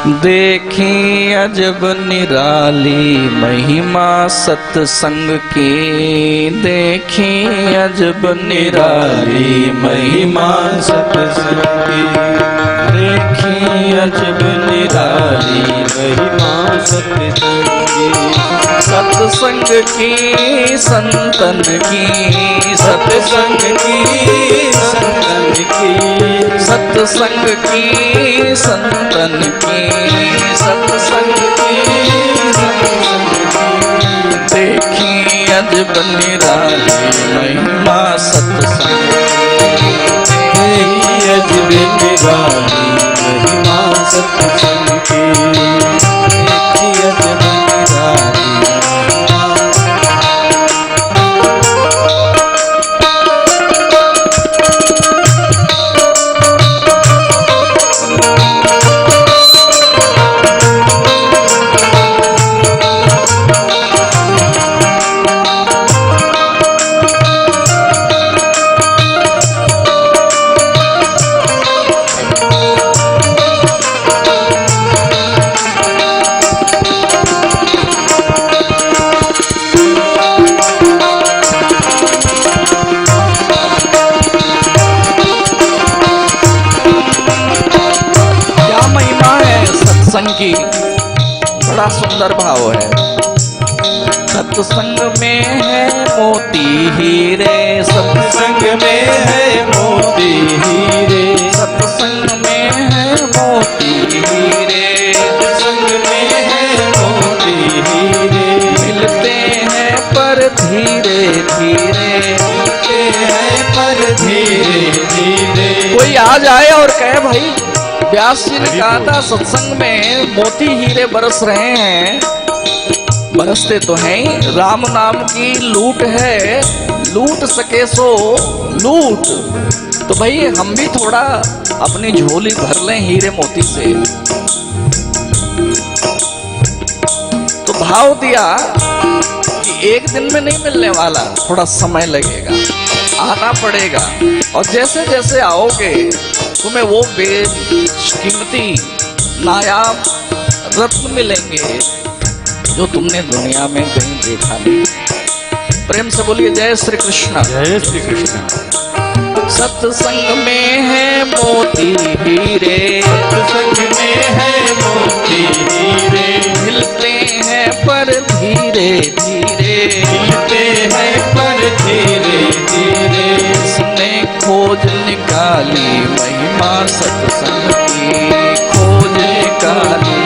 देखी अजब निराली महिमा सत्संग की, देखी अजब निराली महिमा सत्संग की, देखी अजब निराली महिमा सत्संग की, सत्संग की संतन की, सत्संग की संतन की, सत्संग की संतन की, सत्संग की संतन की, देखी अजब निराली महिमा सत्संग की, देखी अजब निराली महिमा सत्संग की, देखी अजब निराली। की बड़ा सुंदर भाव है। सत्संग में है मोती हीरे, सत्संग में है मोती हीरे, सत्संग में है मोती हीरे, सत्संग में है मोती हीरे, मिलते हैं पर धीरे धीरे, मिलते हैं पर धीरे धीरे। कोई आ जाए और कहे भाई व्यास जी ने कहा था सत्संग में मोती हीरे बरस रहे हैं, बरसते तो हैं, राम नाम की लूट है, लूट सके सो लूट। तो भाई हम भी थोड़ा अपनी झोली भर लें हीरे मोती से। तो भाव दिया कि एक दिन में नहीं मिलने वाला, थोड़ा समय लगेगा, आना पड़ेगा, और जैसे जैसे आओगे तुम्हें वो बेकीमती नायाब रत्न मिलेंगे जो तुमने दुनिया में कहीं देखा नहीं। प्रेम से बोलिए जय श्री कृष्ण, जय श्री कृष्ण। सत्संग में है मोती हीरे, सत्संग में है मोती हीरे, मिलते हैं पर धीरे धीरे, मिलते हैं पर धीरे धीरे, इसने खोज निकाली महिमा सत्संग की, खोज निकाली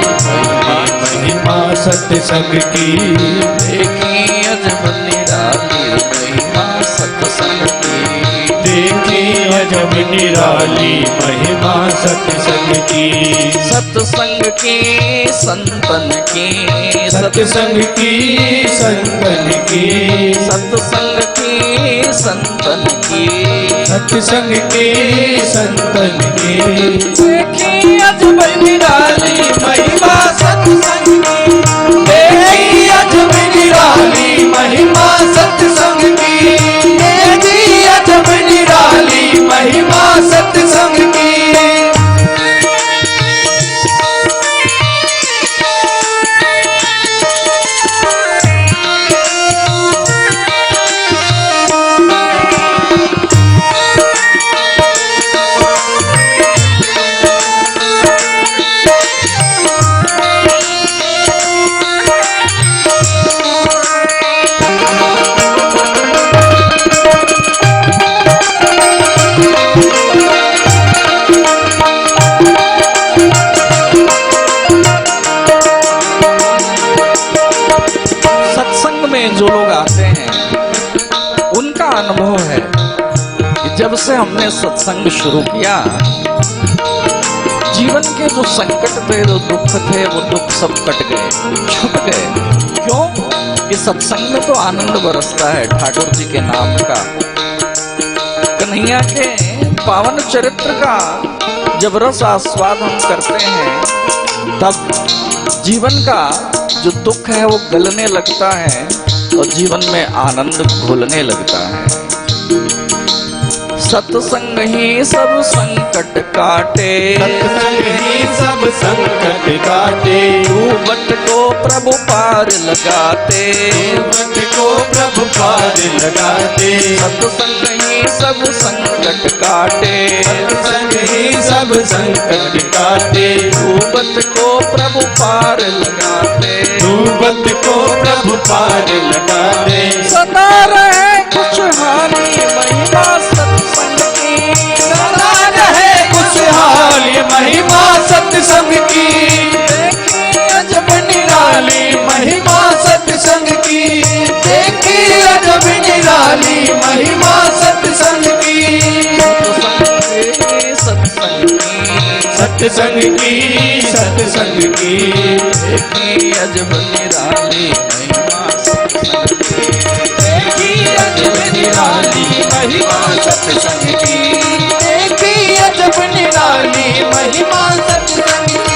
महिमा सत्संग की, देखी अजब निराली महिमा सत्संग की, देखी अजब निराली महिमा सत्संग की, सत्संग की संतन की, सत्संग की संतन की, सत्संग की संतन की, सत्संग की संतन की, देखी अजब निराली महिमा सत्संग की, देखी अजब निराली महिमा सत्संग की, देखी अजब निराली महिमा सत्संग की। जो लोग आते हैं उनका अनुभव है कि जब से हमने सत्संग शुरू किया, जीवन के जो संकट थे, जो दुख थे, वो दुख सब कट गए, छूट गए। क्यों? कि सत्संग में तो आनंद बरसता है ठाकुर जी के नाम का, कन्हैया के पावन चरित्र का जब रस आस्वाद हम करते हैं, तब जीवन का जो दुख है वो गलने लगता है और जीवन में आनंद घुलने लगता है। सत्संग ही सब संकट काटे, सत्संग ही सब संकट गाते, घूंघट को प्रभु पार लगाते, घूंघट को प्रभु पार लगाते, सत्संग ही सब संकट काटे, सत्संग ही सब संकट काटे, घूंघट को प्रभु पार लगाते, घूंघट को प्रभु पार लगाते, सदा रहे खुशहाली महिमा सत्संग की, सदा रहे खुशहाली महिमा सत्संग की, देखी अजब निराली महिमा सत्संग की, देखी अजब निराली महिमा सत्संग की, सत्संग की, सत्संग की, देखी अजब निराली महिमा सत्संग की, देखी अजब निराली महिमा सत्संग की, देखी अजब निराली महिमा सत्संग की।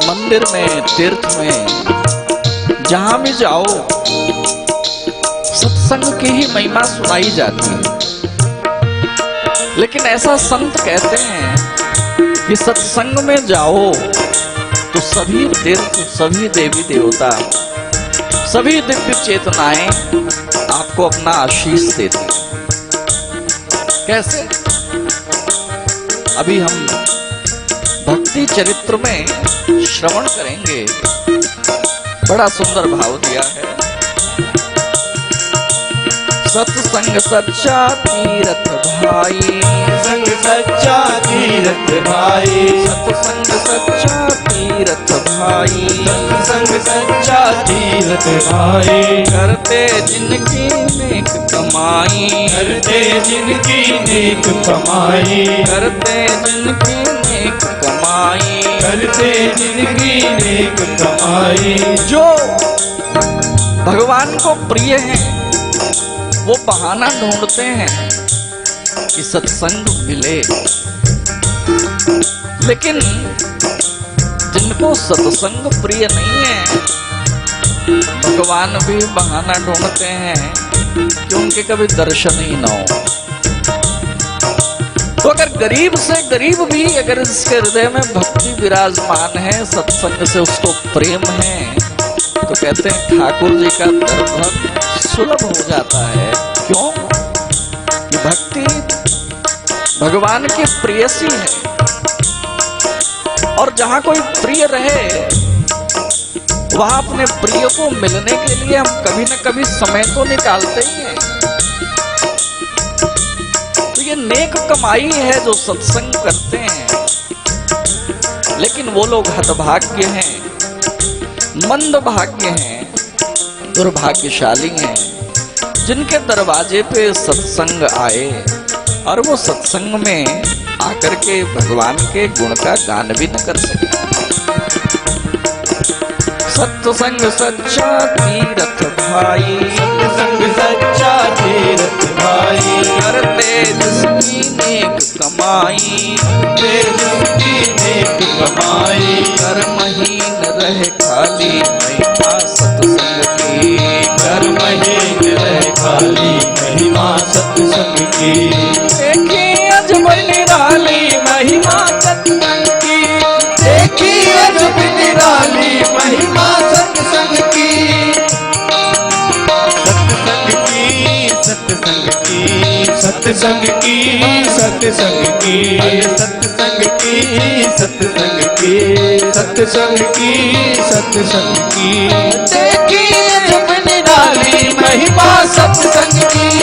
मंदिर में, तीर्थ में, जहां भी जाओ सत्संग की ही महिमा सुनाई जाती है। लेकिन ऐसा संत कहते हैं कि सत्संग में जाओ तो सभी तीर्थ, सभी देवी देवता, सभी दिव्य चेतनाएं आपको अपना आशीष देती। कैसे? अभी हम भक्ति चरित्र में श्रवण करेंगे। बड़ा सुंदर भाव दिया है। सत्संग सच्चा तीरथ भाई, संग सच्चा तीरथ भाई, सत्संग सच्चा तीरथ भाई, संग सच्चा तीरथ भाई, करते जिनकी नेक कमाई, करते जिनकी नेक कमाई, करते जिनकी नेक कमाई, करते जिनकी नेक कमाई। जो भगवान को प्रिय हैं वो बहाना ढूंढते हैं कि सत्संग मिले, लेकिन जिनको सत्संग प्रिय नहीं है भगवान भी बहाना ढूंढते हैं कि उनके कभी दर्शन ही ना हो। तो अगर गरीब से गरीब भी अगर इसके हृदय में भक्ति विराजमान है, सत्संग से उसको प्रेम है, तो कहते हैं ठाकुर जी का दर्शन सुलभ हो जाता है। क्यों? कि भक्ति भगवान की प्रेयसी है, और जहां कोई प्रिय रहे वहां अपने प्रिय को मिलने के लिए हम कभी न कभी समय तो निकालते ही हैं। तो ये नेक कमाई है जो सत्संग करते हैं, लेकिन वो लोग हतभाग्य हैं, मंदभाग्य हैं, दुर्भाग्यशाली हैं जिनके दरवाजे पे सत्संग आए और वो सत्संग में आकर के भगवान के गुण का गान भी न कर सके। सत्संग सच्चा तीरथ भाई, सत्संग सच्चा तीरथ भाई, करते जिसकी नेक कमाई, करते जिसकी नेक कमाई, कर्महीन रहे खाली महिमा सत्संग की, कर्महीन रहे खाली महिमा सत्संग की। देखी अजब निराली महिमा सत्संग की, देखी अजब निराली महिमा सत्संग की, सत्संग की, सत्संग की, सत्संग की, सत्संग की, सत्संग की, सत्संग की, सत्संग की, सत्संग की। देखिए जब निराली महिमा सत्संग की,